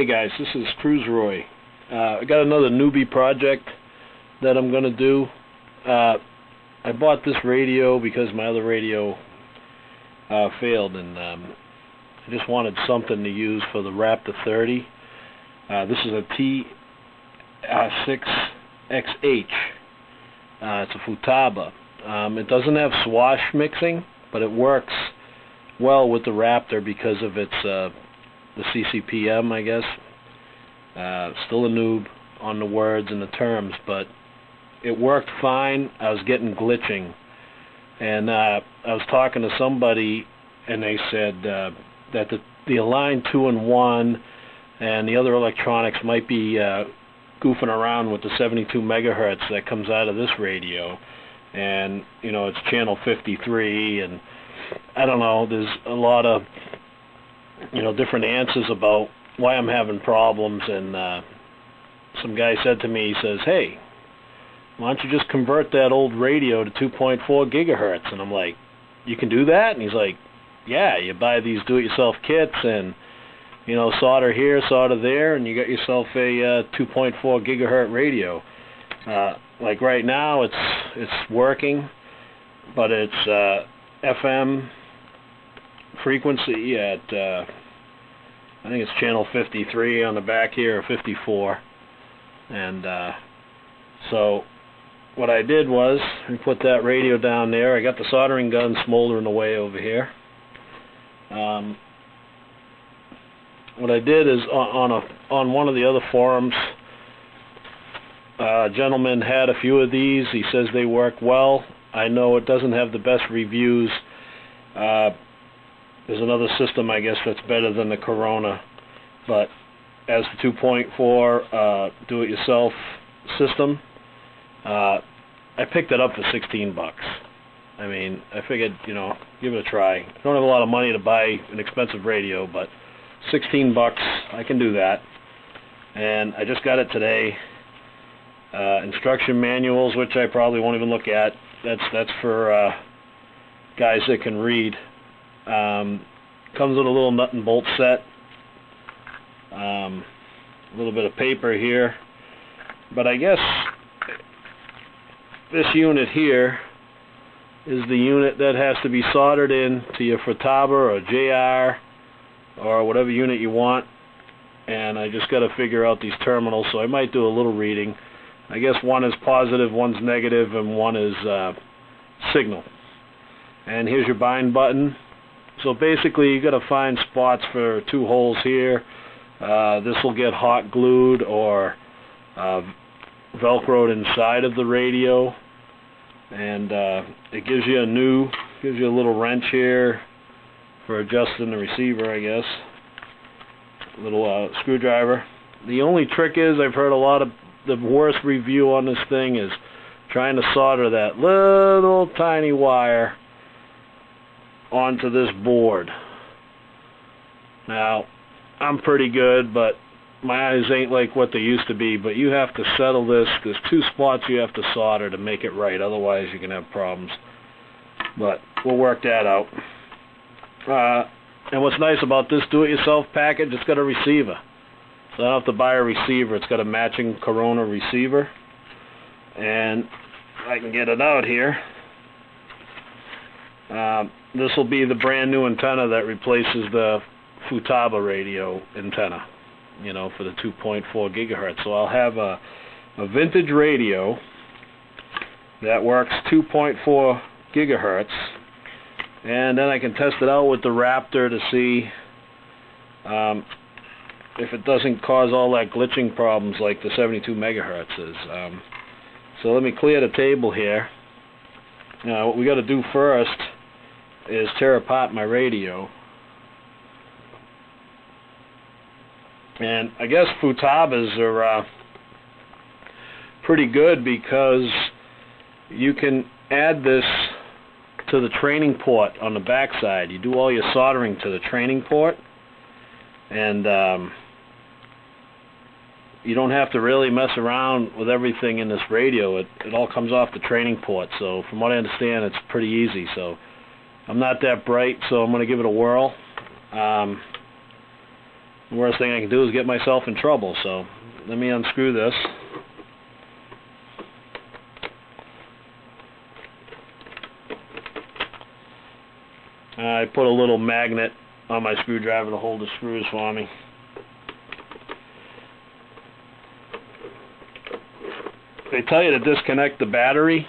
Hey guys, this is Cruiseroy. I got another newbie project that I'm going to do. I bought this radio because my other radio failed, and I just wanted something to use for the Raptor 30. This is a T6XH. It's a Futaba. It doesn't have swash mixing, but it works well with the Raptor because of its the CCPM, I guess. Still a noob on the words and the terms, but it worked fine. I was getting glitching, and I was talking to somebody, and they said that the Align 2-in-1 and the other electronics might be goofing around with the 72 megahertz that comes out of this radio, and you know, it's channel 53, and I don't know, there's a lot of different answers about why I'm having problems. And some guy said to me, he says, hey, why don't you just convert that old radio to 2.4 gigahertz? And I'm like, you can do that? And he's like, yeah, you buy these do-it-yourself kits and solder here, solder there, and you got yourself a 2.4 gigahertz radio. Like right now it's working, but it's FM frequency at I think it's channel 53 on the back here, or 54. And so what I did was I put that radio down there. I got the soldering gun smoldering away over here. What I did is on one of the other forums, a gentleman had a few of these. He says they work well. I know it doesn't have the best reviews. There's another system, I guess, that's better than the Corona, but as the 2.4 do-it-yourself system, I picked it up for 16 bucks. I mean, I figured, give it a try. I don't have a lot of money to buy an expensive radio, but 16 bucks, I can do that. And I just got it today. Instruction manuals, which I probably won't even look at. That's for guys that can read. Comes with a little nut and bolt set, a little bit of paper here, but I guess this unit here is the unit that has to be soldered in to your Futaba or JR or whatever unit you want, and I just got to figure out these terminals, so I might do a little reading. I guess one is positive, one's negative, and one is signal. And here's your bind button. So basically you got to find spots for two holes here. This will get hot glued or velcroed inside of the radio, and it gives you a little wrench here for adjusting the receiver, I guess. A little screwdriver. The only trick is, I've heard a lot of the worst review on this thing is trying to solder that little tiny wire onto this board. Now, I'm pretty good, but my eyes ain't like what they used to be, but you have to settle this. There's two spots you have to solder to make it right, otherwise you can have problems. But we'll work that out. And what's nice about this do-it-yourself package, it's got a receiver. So I don't have to buy a receiver. It's got a matching Corona receiver. And I can get it out here. This will be the brand new antenna that replaces the Futaba radio antenna, for the 2.4 gigahertz. So I'll have a vintage radio that works 2.4 gigahertz, and then I can test it out with the Raptor to see if it doesn't cause all that glitching problems like the 72 megahertz is. So let me clear the table here. Now what we got to do first is tear apart my radio. And I guess Futabas are pretty good because you can add this to the training port on the back side. You do all your soldering to the training port, and you don't have to really mess around with everything in this radio. It all comes off the training port. So from what I understand, it's pretty easy. So I'm not that bright, so I'm going to give it a whirl. The worst thing I can do is get myself in trouble, so let me unscrew this. I put a little magnet on my screwdriver to hold the screws for me. They tell you to disconnect the battery,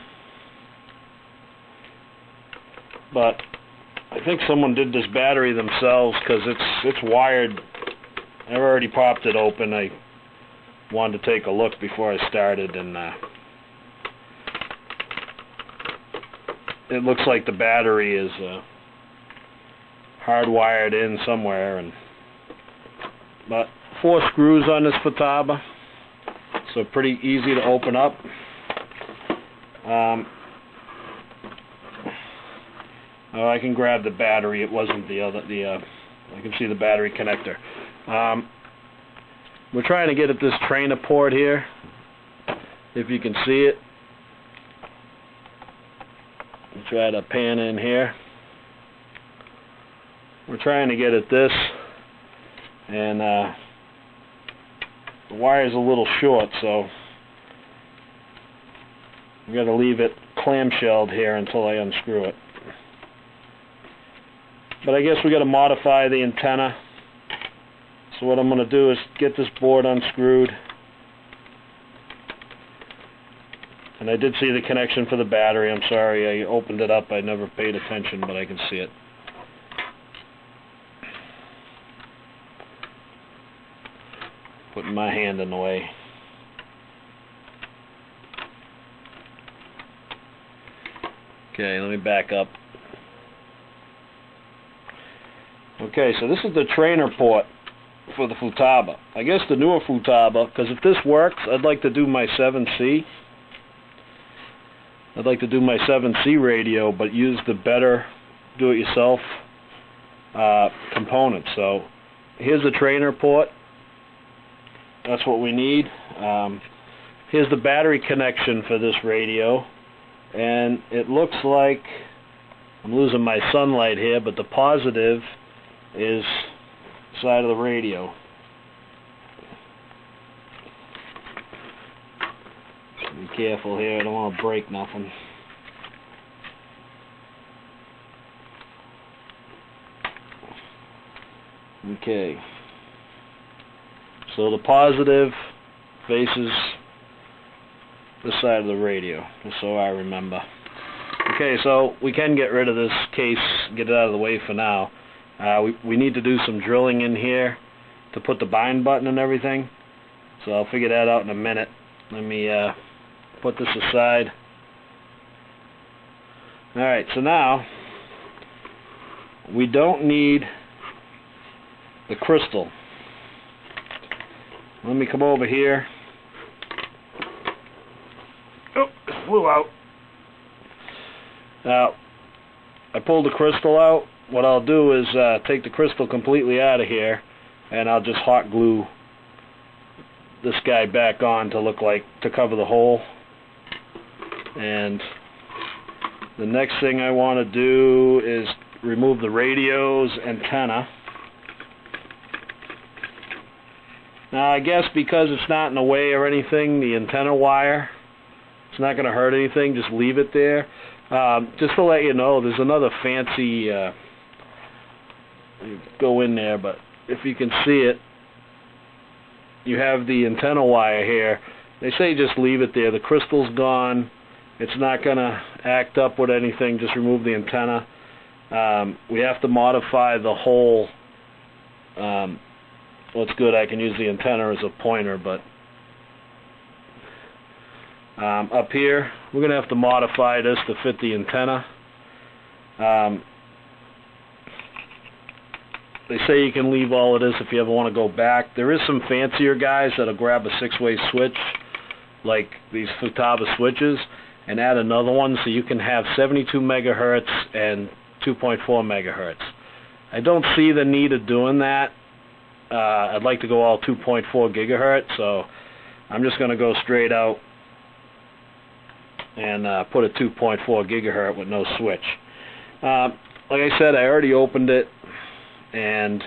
but I think someone did this battery themselves because it's wired. I've already popped it open. I wanted to take a look before I started, and it looks like the battery is hardwired in somewhere. But 4 screws on this Futaba, so pretty easy to open up. Oh, I can grab the battery. It wasn't the other. I can see the battery connector. We're trying to get at this trainer port here, if you can see it. I'll try to pan in here. We're trying to get at this, and the wire's a little short, so I'm going to leave it clamshelled here until I unscrew it. But I guess we got to modify the antenna. So what I'm going to do is get this board unscrewed. And I did see the connection for the battery. I'm sorry, I opened it up. I never paid attention, but I can see it. Putting my hand in the way. Okay, let me back up. Okay, so this is the trainer port for the Futaba. I guess the newer Futaba, because if this works, I'd like to do my 7C. I'd like to do my 7C radio, but use the better do-it-yourself components. So here's the trainer port. That's what we need. Here's the battery connection for this radio, and it looks like I'm losing my sunlight here, but the positive is side of the radio. Be careful here, I don't want to break nothing. Okay. So the positive faces this side of the radio, just so I remember. Okay, so we can get rid of this case, get it out of the way for now. We need to do some drilling in here to put the bind button and everything, so I'll figure that out in a minute. Let me put this aside. Alright, so now we don't need the crystal. Let me come over here. Oh, it flew out. Now, I pulled the crystal out. What I'll do is take the crystal completely out of here, and I'll just hot glue this guy back on to cover the hole. And the next thing I want to do is remove the radio's antenna. Now, I guess because it's not in the way or anything, the antenna wire, it's not going to hurt anything. Just leave it there. Just to let you know, there's another fancy go in there, but if you can see it, you have the antenna wire here. They say just leave it there. The crystal's gone. It's not going to act up with anything. Just remove the antenna. We have to modify the whole. Well, it's good I can use the antenna as a pointer, but up here we're going to have to modify this to fit the antenna. They say you can leave all of this if you ever want to go back. There is some fancier guys that'll grab a 6-way switch, like these Futaba switches, and add another one so you can have 72 megahertz and 2.4 megahertz. I don't see the need of doing that. I'd like to go all 2.4 gigahertz, so I'm just going to go straight out and put a 2.4 gigahertz with no switch. Like I said, I already opened it, and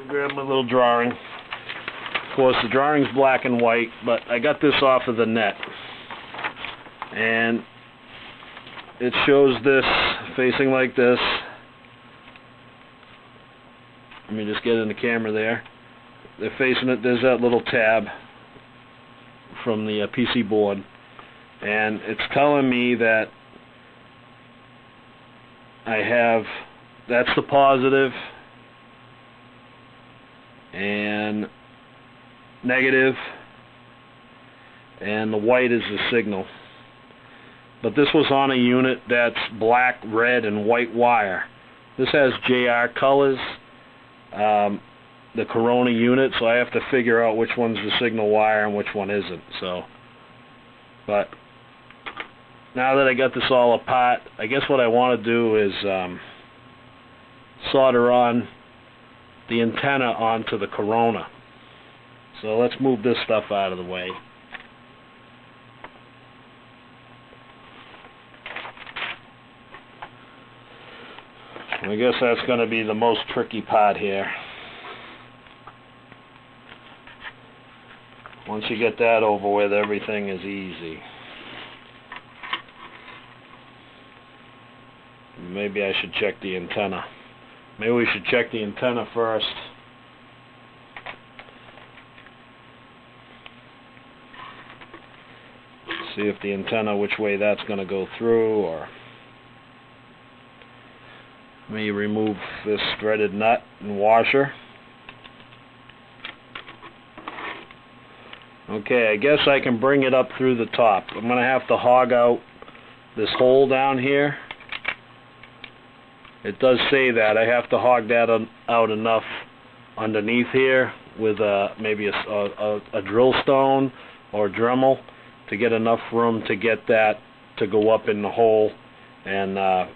Grab my little drawing. Of course, the drawing's black and white, but I got this off of the net. And it shows this facing like this. Let me just get in the camera there. They're facing it. There's that little tab from the PC board. And it's telling me that I have, that's the positive, and negative, and the white is the signal. But this was on a unit that's black, red, and white wire. This has JR colors, the Corona unit, so I have to figure out which one's the signal wire and which one isn't. So, but now that I got this all apart, I guess what I want to do is solder on the antenna onto the Corona. So let's move this stuff out of the way. I guess that's going to be the most tricky part here. Once you get that over with, everything is easy. Maybe I should check the antenna. Maybe we should check the antenna first. See if the antenna, which way that's going to go through, or maybe remove this threaded nut and washer. Okay, I guess I can bring it up through the top. I'm going to have to hog out this hole down here. It does say that. I have to hog that out enough underneath here with maybe a drill stone or a Dremel to get enough room to get that to go up in the hole and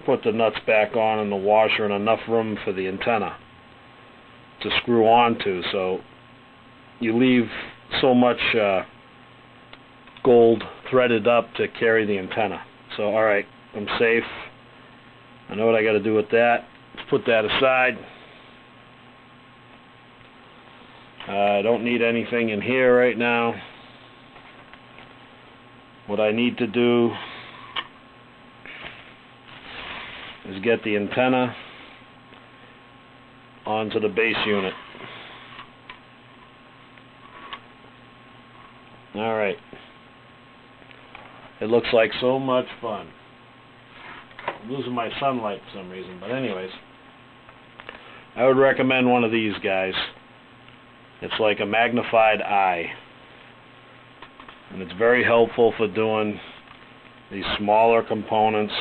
put the nuts back on in the washer, and enough room for the antenna to screw onto. So you leave so much gold threaded up to carry the antenna. So alright, I'm safe. I know what I got to do with that. Let's put that aside. I don't need anything in here right now. What I need to do is get the antenna onto the base unit. Alright. It looks like so much fun. I'm losing my sunlight for some reason, but anyways, I would recommend one of these guys. It's like a magnified eye, and it's very helpful for doing these smaller components.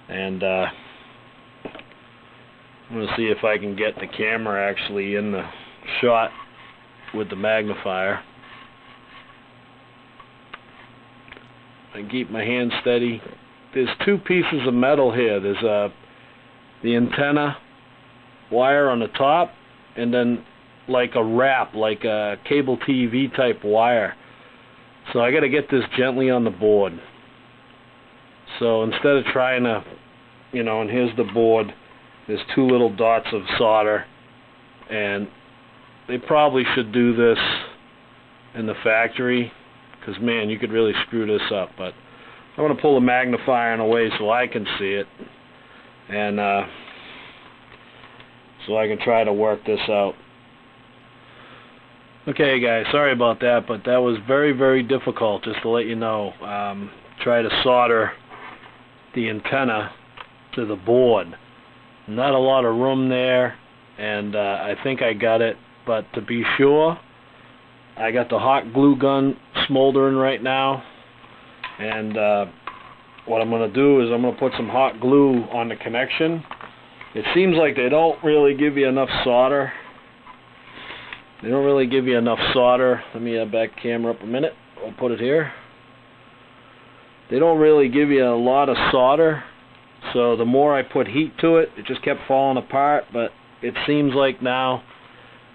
And I'm going to see if I can get the camera actually in the shot with the magnifier. I keep my hand steady. There's two pieces of metal here. There's the antenna wire on the top, and then like a wrap, like a cable TV type wire. So I got to get this gently on the board. So instead of trying to, you know, and here's the board, there's two little dots of solder, and they probably should do this in the factory, because man, you could really screw this up. But I'm going to pull the magnifier in away so I can see it, and so I can try to work this out. Okay guys, sorry about that, but that was very, very difficult, just to let you know. Try to solder the antenna to the board. Not a lot of room there, and I think I got it, but to be sure, I got the hot glue gun smoldering right now, and what I'm going to do is I'm going to put some hot glue on the connection. It seems like they don't really give you enough solder. They don't really give you enough solder. Let me back camera up a minute. I'll put it here. They don't really give you a lot of solder, so the more I put heat to it, it just kept falling apart. But it seems like now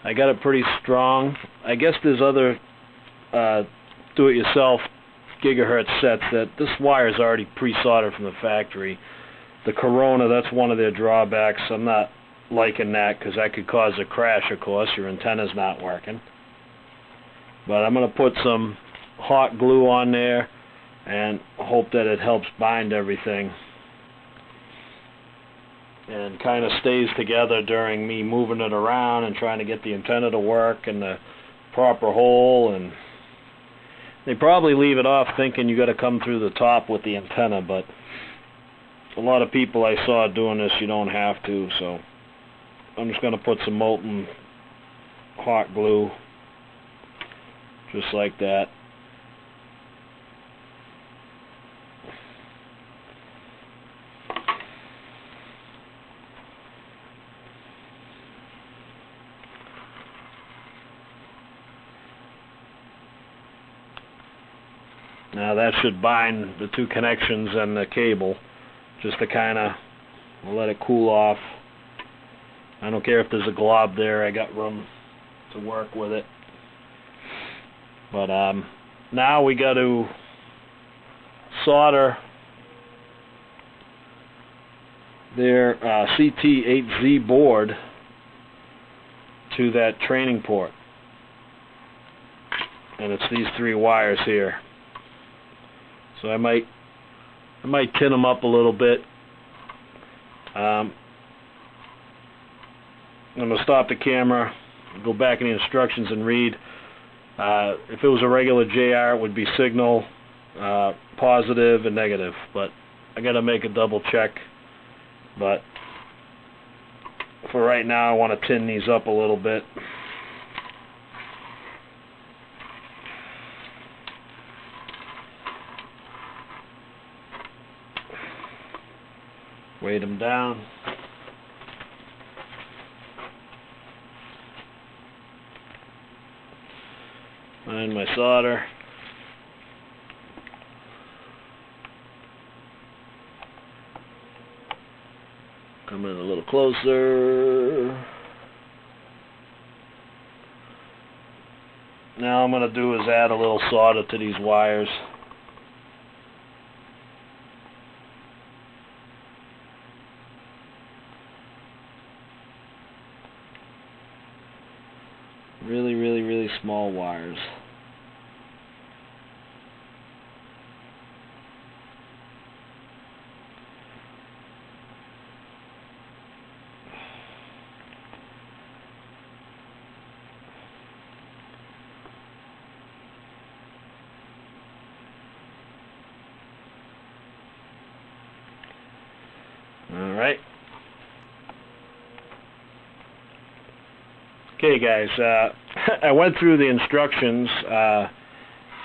I got it pretty strong. I guess there's other do-it-yourself gigahertz sets that this wire is already pre-soldered from the factory, the corona, that's one of their drawbacks. I'm not liking that because that could cause a crash, of course. Your antenna's not working. But I'm going to put some hot glue on there and hope that it helps bind everything and kind of stays together during me moving it around and trying to get the antenna to work in the proper hole. And they probably leave it off thinking you got to come through the top with the antenna, but a lot of people I saw doing this, you don't have to. So I'm just going to put some molten hot glue just like that. Now that should bind the two connections and the cable, just to kind of let it cool off. I don't care if there's a glob there, I got room to work with it. But now we got to solder their CT8Z board to that training port. And it's these three wires here. So I might tin them up a little bit. I'm going to stop the camera, go back in the instructions and read. If it was a regular JR, it would be signal, positive and negative, but I got to make a double check. But for right now, I want to tin these up a little bit. Weight them down. Find my solder. Come in a little closer. Now I'm going to do is add a little solder to these wires. Really small wires. All right. Okay, guys, I went through the instructions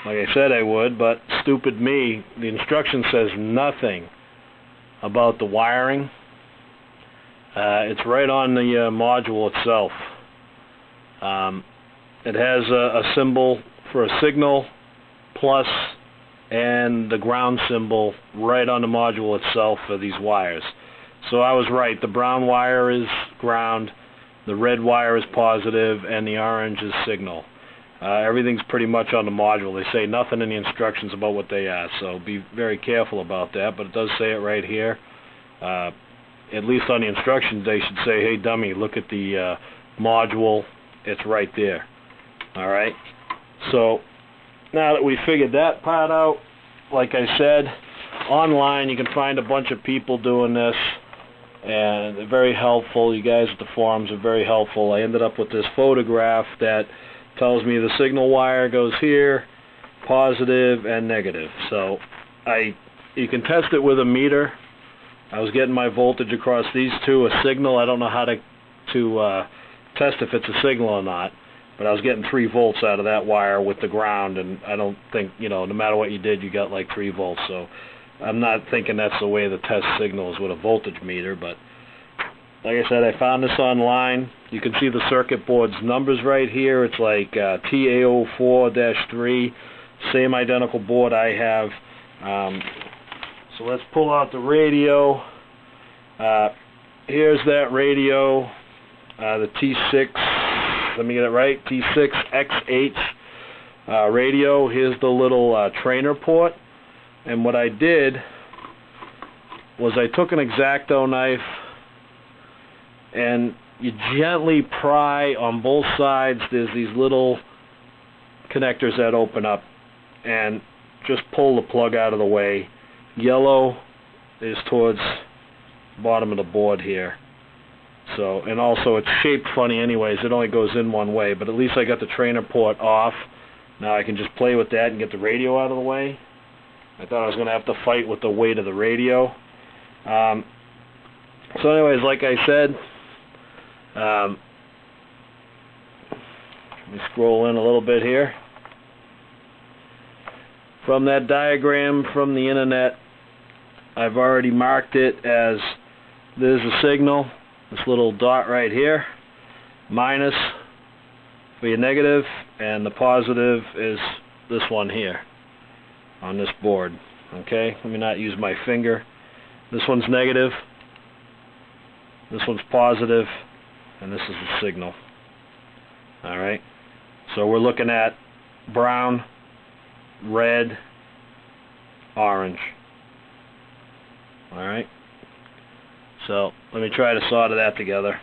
like I said I would, but stupid me, the instruction says nothing about the wiring. It's right on the module itself. It has a symbol for a signal, plus, and the ground symbol right on the module itself for these wires. So I was right, the brown wire is ground, the red wire is positive, and the orange is signal. Everything's pretty much on the module. They say nothing in the instructions about what they are, so be very careful about that, but it does say it right here. At least on the instructions they should say, hey dummy, look at the module, it's right there. Alright, so now that we figured that part out, like I said, online you can find a bunch of people doing this, and they're very helpful. You guys at the forums are very helpful. I ended up with this photograph that tells me the signal wire goes here, positive and negative. So you can test it with a meter. I was getting my voltage across these two, a signal. I don't know how to test if it's a signal or not, but I was getting 3 volts out of that wire with the ground, and I don't think, no matter what you did, you got like 3 volts. So I'm not thinking that's the way to test signals with a voltage meter, but like I said, I found this online. You can see the circuit board's numbers right here. It's like TA04-3, same identical board I have. So let's pull out the radio. Here's that radio, the T6, let me get it right, T6XH radio. Here's the little trainer port. And what I did was I took an X-Acto knife and you gently pry on both sides. There's these little connectors that open up, and just pull the plug out of the way. Yellow is towards the bottom of the board here. So, and also it's shaped funny anyways. It only goes in one way, but at least I got the trainer port off. Now I can just play with that and get the radio out of the way. I thought I was going to have to fight with the weight of the radio. So anyways, like I said, let me scroll in a little bit here. From that diagram from the internet, I've already marked it as there's a signal, this little dot right here, minus for your negative, and the positive is this one here on this board. Okay, let me not use my finger. This one's negative, this one's positive, and this is the signal. Alright, so we're looking at brown, red, orange. Alright, so let me try to solder that together.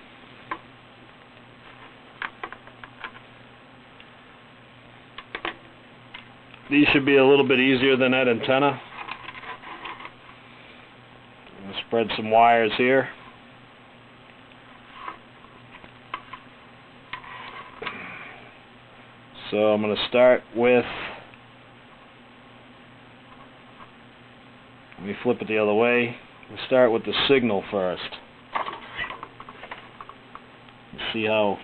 These should be a little bit easier than that antenna. I'm going to spread some wires here. So I'm going to start with, let me flip it the other way. We'll start with the signal first. See how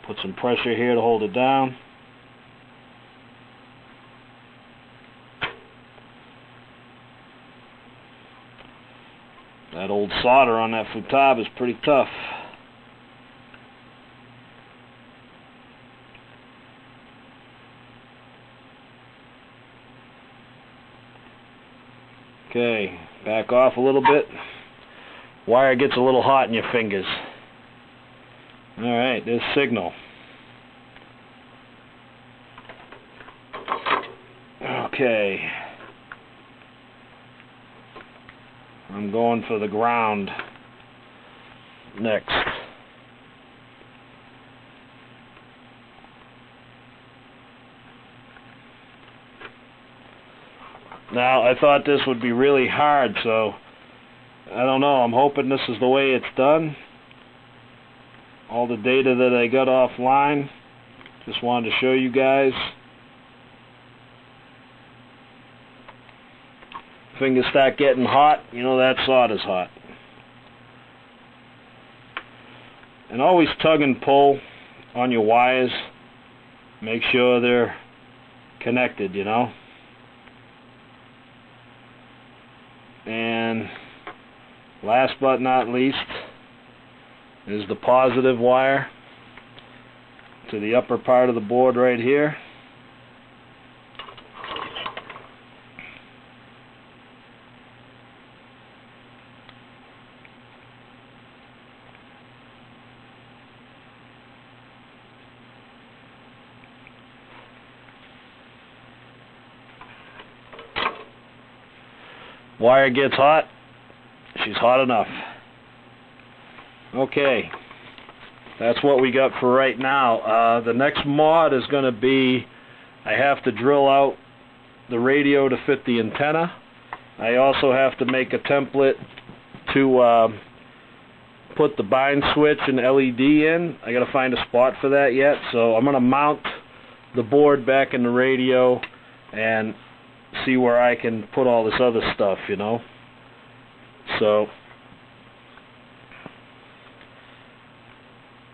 put some pressure here to hold it down. That old solder on that Futaba is pretty tough. Okay, back off a little bit. Wire gets a little hot in your fingers. Alright, there's signal. Okay. I'm going for the ground next. Now, I thought this would be really hard, so I don't know. I'm hoping this is the way it's done. All the data that I got offline, just wanted to show you guys. Fingers start getting hot, you know that solder's hot. And always tug and pull on your wires. Make sure they're connected, you know. And last but not least is the positive wire to the upper part of the board right here. Wire gets hot, she's hot enough. Okay, that's what we got for right now. The next mod is going to be, I have to drill out the radio to fit the antenna. I also have to make a template to put the bind switch and LED in. I got to find a spot for that yet, so I'm going to mount the board back in the radio and see where I can put all this other stuff, you know. So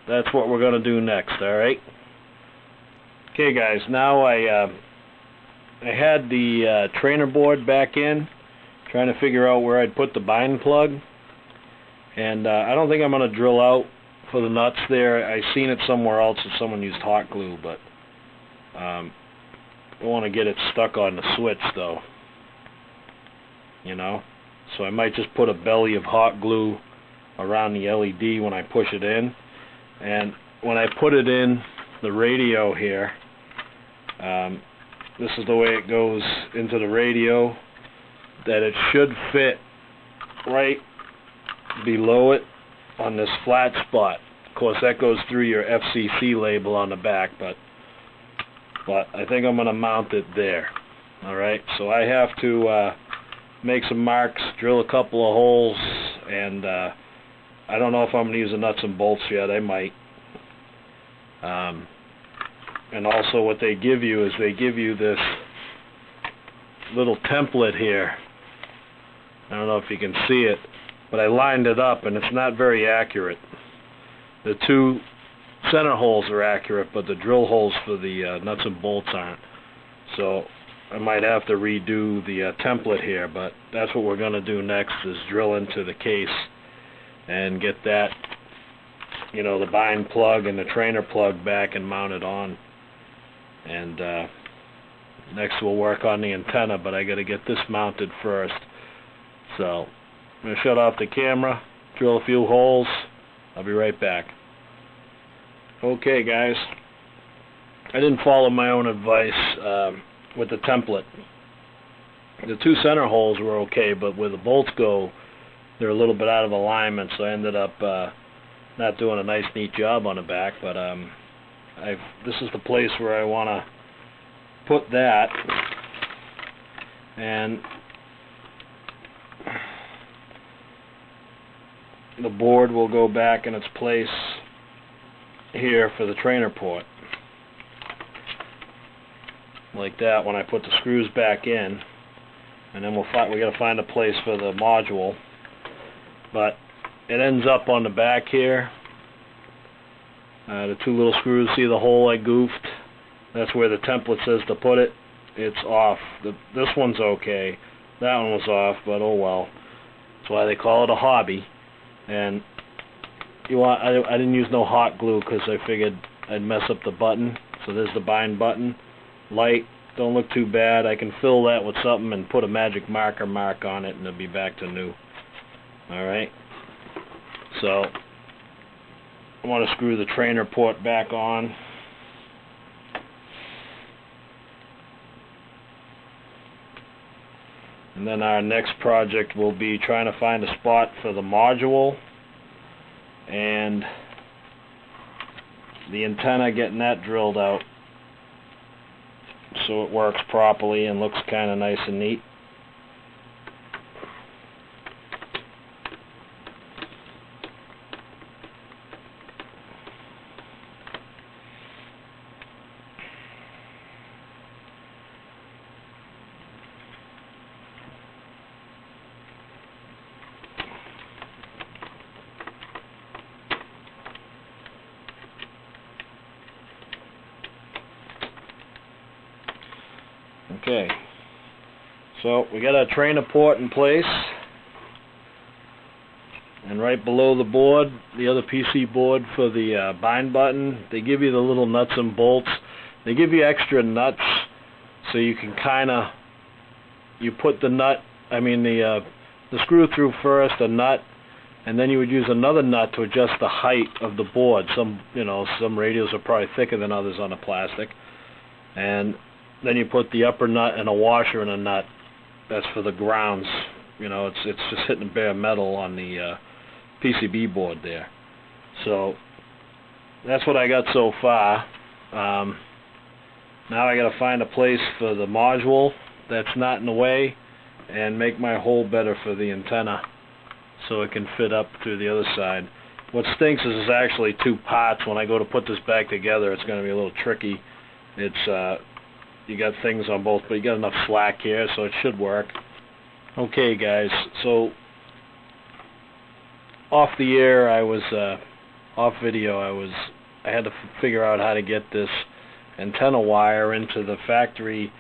that's what we're going to do next, alright? Okay guys, now I had the trainer board back in, trying to figure out where I'd put the bind plug, and I don't think I'm going to drill out for the nuts there. I seen it somewhere else that someone used hot glue, but I want to get it stuck on the switch though, you know, so I might just put a belly of hot glue around the LED when I push it in. And when I put it in the radio here, this is the way it goes into the radio, that it should fit right below it on this flat spot. Of course, that goes through your FCC label on the back, but I think I'm going to mount it there. Alright, so I have to make some marks, drill a couple of holes, and I don't know if I'm going to use the nuts and bolts yet. I might. And also what they give you is they give you this little template here. I don't know if you can see it, but I lined it up and it's not very accurate. The two center holes are accurate, but the drill holes for the nuts and bolts aren't. So I might have to redo the template here, but that's what we're going to do next, is drill into the case and get that, you know, the bind plug and the trainer plug back and mount it on. And next we'll work on the antenna, but I got to get this mounted first. So I'm going to shut off the camera, drill a few holes. I'll be right back. Okay guys, I didn't follow my own advice with the template. The two center holes were okay, but where the bolts go, they're a little bit out of alignment, so I ended up not doing a nice neat job on the back. But this is the place where I want to put that, and the board will go back in its place here for the trainer port, like that, when I put the screws back in. And then we got to find a place for the module, but it ends up on the back here. The two little screws, see the hole I goofed? That's where the template says to put it. It's off. This one's okay. That one was off, but oh well. That's why they call it a hobby. And I didn't use no hot glue because I figured I'd mess up the button. So there's the bind button. Light, don't look too bad. I can fill that with something and put a magic marker mark on it and it'll be back to new. Alright. So I want to screw the trainer port back on. And then our next project will be trying to find a spot for the module and the antenna, getting that drilled out so it works properly and looks kind of nice and neat. Okay, so we got our trainer port in place, and right below the board, the other PC board for the bind button, they give you the little nuts and bolts. They give you extra nuts so you can you put the nut, the screw through first, a nut, and then you would use another nut to adjust the height of the board. Some radios are probably thicker than others on the plastic, and then you put the upper nut and a washer and a nut. That's for the grounds. It's just hitting bare metal on the PCB board there. So that's what I got so far. Now I got to find a place for the module that's not in the way and make my hole better for the antenna so it can fit up through the other side. What stinks is it's actually two parts. When I go to put this back together, it's going to be a little tricky. It's you got things on both, but you got enough slack here, so it should work. Okay, guys, so off the air, off video, I had to figure out how to get this antenna wire into the factory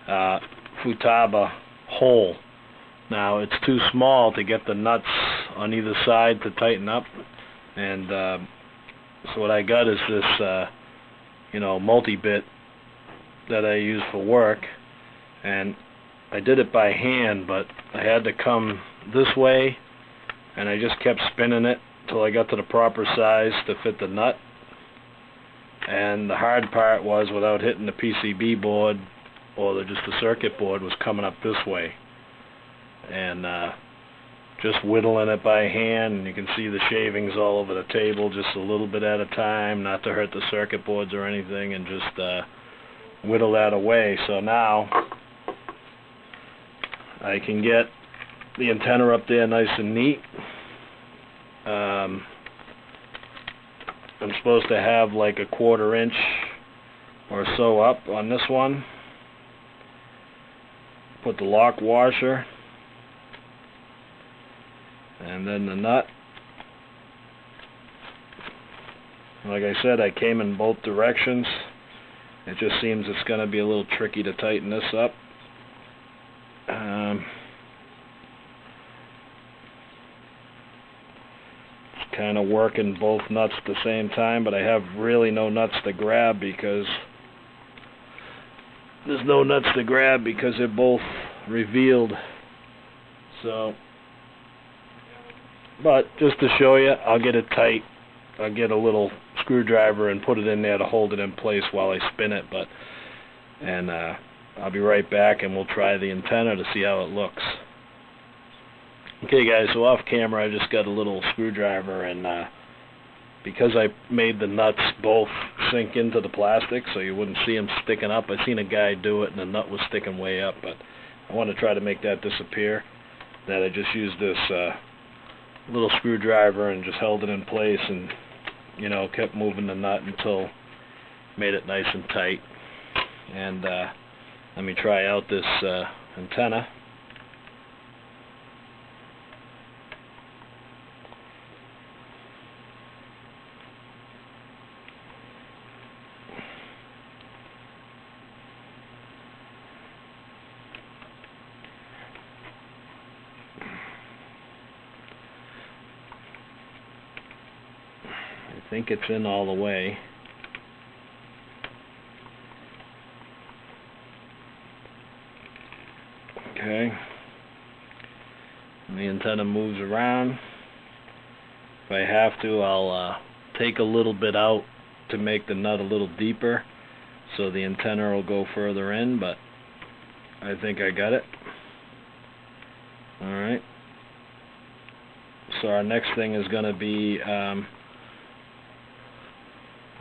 Futaba hole. Now, it's too small to get the nuts on either side to tighten up, and so what I got is this, multi-bit that I use for work, and I did it by hand, but I had to come this way, and I just kept spinning it till I got to the proper size to fit the nut. And the hard part was, without hitting the PCB board, or just the circuit board was coming up this way, and just whittling it by hand, and you can see the shavings all over the table, just a little bit at a time, not to hurt the circuit boards or anything, and just whittle that away. So now I can get the antenna up there nice and neat. I'm supposed to have like a 1/4 inch or so up on this one. Put the lock washer and then the nut. Like I said, I came in both directions. It just seems it's going to be a little tricky to tighten this up. Kind of working both nuts at the same time, but I have really no nuts to grab because they're both revealed. So, but just to show you, I'll get it tight. I'll get a little screwdriver and put it in there to hold it in place while I spin it. And I'll be right back, and we'll try the antenna to see how it looks. Okay guys, so off camera I just got a little screwdriver, and because I made the nuts both sink into the plastic so you wouldn't see them sticking up, I seen a guy do it and the nut was sticking way up, but I want to try to make that disappear. That I just used this little screwdriver and just held it in place, and kept moving the nut until made it nice and tight. And let me try out this antenna. I think it's in all the way. Okay. And the antenna moves around. If I have to, I'll take a little bit out to make the nut a little deeper so the antenna will go further in, but I think I got it. Alright. So our next thing is going to be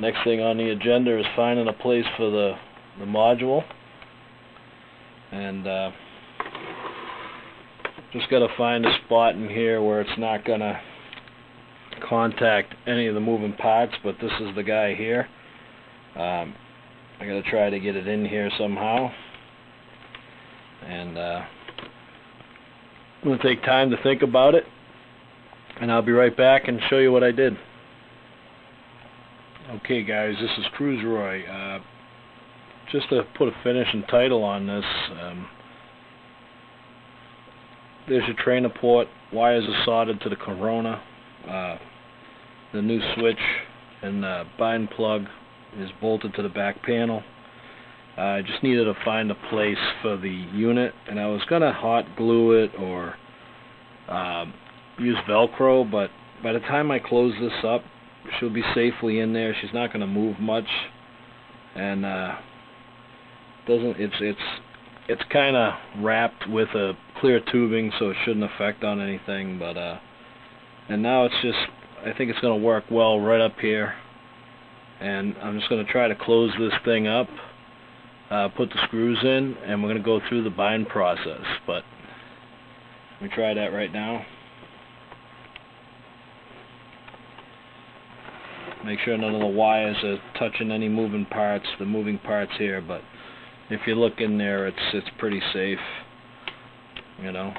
next thing on the agenda is finding a place for the module, and just got to find a spot in here where it's not going to contact any of the moving parts, but this is the guy here. I got to try to get it in here somehow, and I'm going to take time to think about it, and I'll be right back and show you what I did. Okay guys, this is Cruiseroy. Just to put a finish and title on this, there's your trainer port, wires are soldered to the corona, the new switch and the bind plug is bolted to the back panel. I just needed to find a place for the unit, and I was going to hot glue it or use Velcro, but by the time I close this up, she'll be safely in there. She's not going to move much, and it's kind of wrapped with a clear tubing, so it shouldn't affect on anything. But and now it's just, I think it's going to work well right up here, and I'm just going to try to close this thing up, put the screws in, and we're going to go through the bind process. But let me try that right now. Make sure none of the wires are touching any moving parts, the moving parts here, but if you look in there, it's pretty safe, There's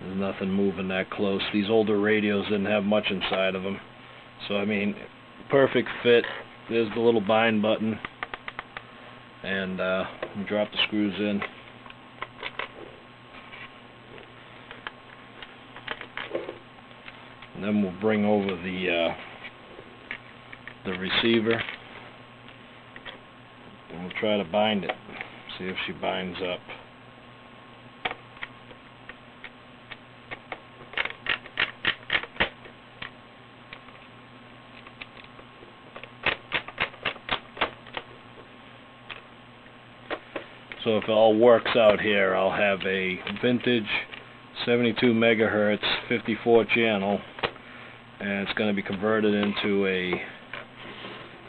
nothing moving that close. These older radios didn't have much inside of them, so I mean, perfect fit. There's the little bind button, and drop the screws in. And then we'll bring over the receiver, and we'll try to bind it. See if she binds up. So if it all works out here, I'll have a vintage 72 megahertz 54 channel, and it's going to be converted into a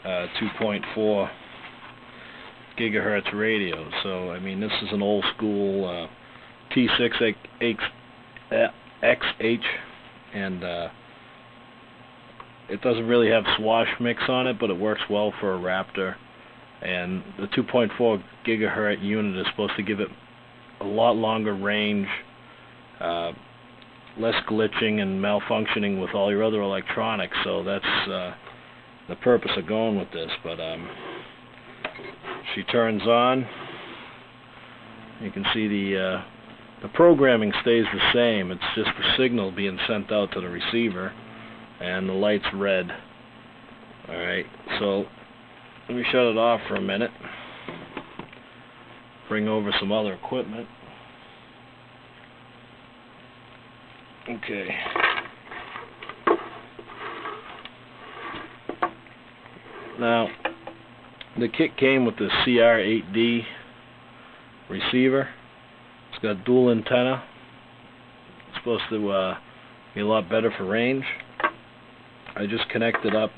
2.4 gigahertz radio. So I mean, this is an old school T6XH, and it doesn't really have swash mix on it, but it works well for a Raptor. And the 2.4 gigahertz unit is supposed to give it a lot longer range, less glitching and malfunctioning with all your other electronics. So that's the purpose of going with this. But she turns on. You can see the programming stays the same. It's just the signal being sent out to the receiver, and the light's red. Alright, so let me shut it off for a minute. Bring over some other equipment. Okay. Now, the kit came with the CR8D receiver. It's got dual antenna. It's supposed to be a lot better for range. I just connected up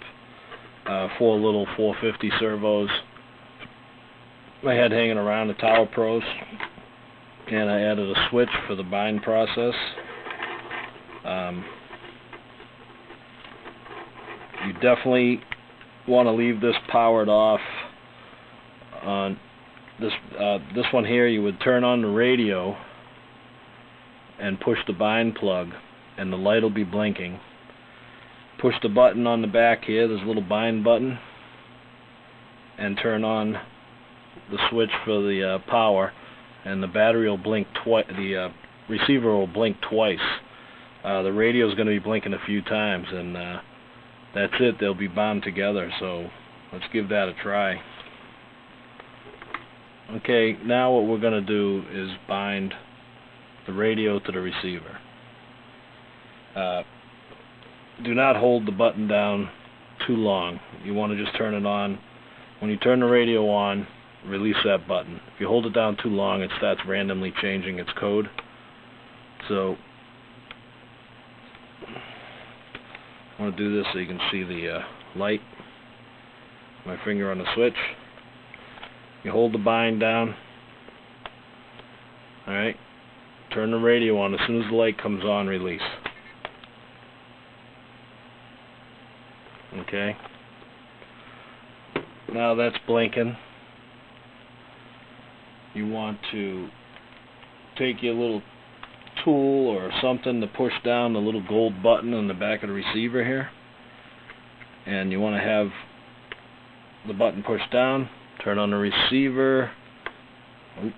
4 little 450 servos I had hanging around the Tower Pros, and I added a switch for the bind process. You definitely want to leave this powered off. On this one here, you would turn on the radio and push the bind plug, and the light will be blinking. Push the button on the back here, there's a little bind button, and turn on the switch for the power, and the battery will blink twice. The receiver will blink twice. The radio is going to be blinking a few times, and that's it. They'll be bound together. So let's give that a try. Okay, now what we're going to do is bind the radio to the receiver. Do not hold the button down too long. You want to just turn it on. When you turn the radio on, release that button. If you hold it down too long, it starts randomly changing its code. So I want to do this so you can see the light. My finger on the switch. You hold the bind down. Alright. Turn the radio on. As soon as the light comes on, release. Okay. Now that's blinking. You want to take your little tool or something to push down the little gold button on the back of the receiver here, and you want to have the button pushed down. Turn on the receiver. Oop.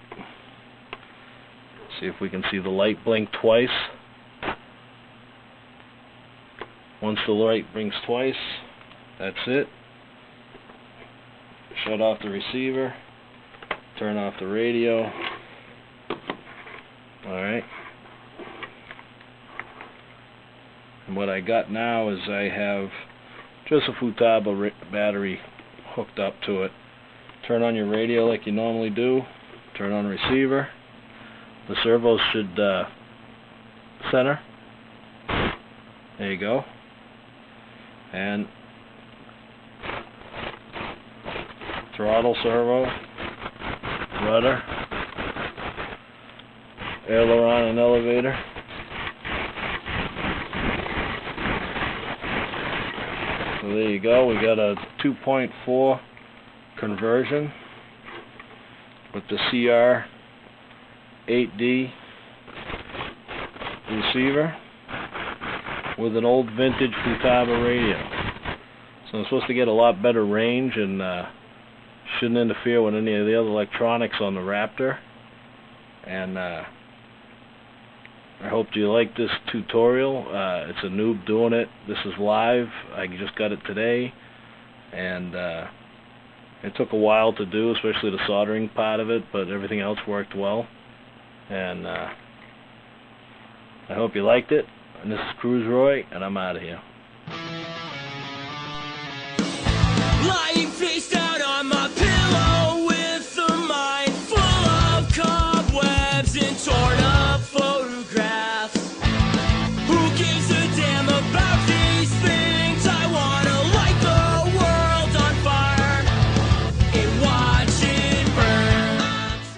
See if we can see the light blink twice. Once the light blinks twice, that's it. Shut off the receiver. Turn off the radio. Alright. And what I got now is I have just a Futaba battery hooked up to it. Turn on your radio like you normally do. Turn on the receiver. The servos should center. There you go. And throttle, servo, rudder, aileron and elevator. So there you go. We got a 2.4 conversion with the CR8D receiver with an old vintage Futaba radio. So I'm supposed to get a lot better range, and shouldn't interfere with any of the other electronics on the Raptor. And I hope you like this tutorial. It's a noob doing it. This is live. I just got it today, and it took a while to do, especially the soldering part of it, but everything else worked well. And I hope you liked it. And this is Cruise Roy, and I'm out of here. Life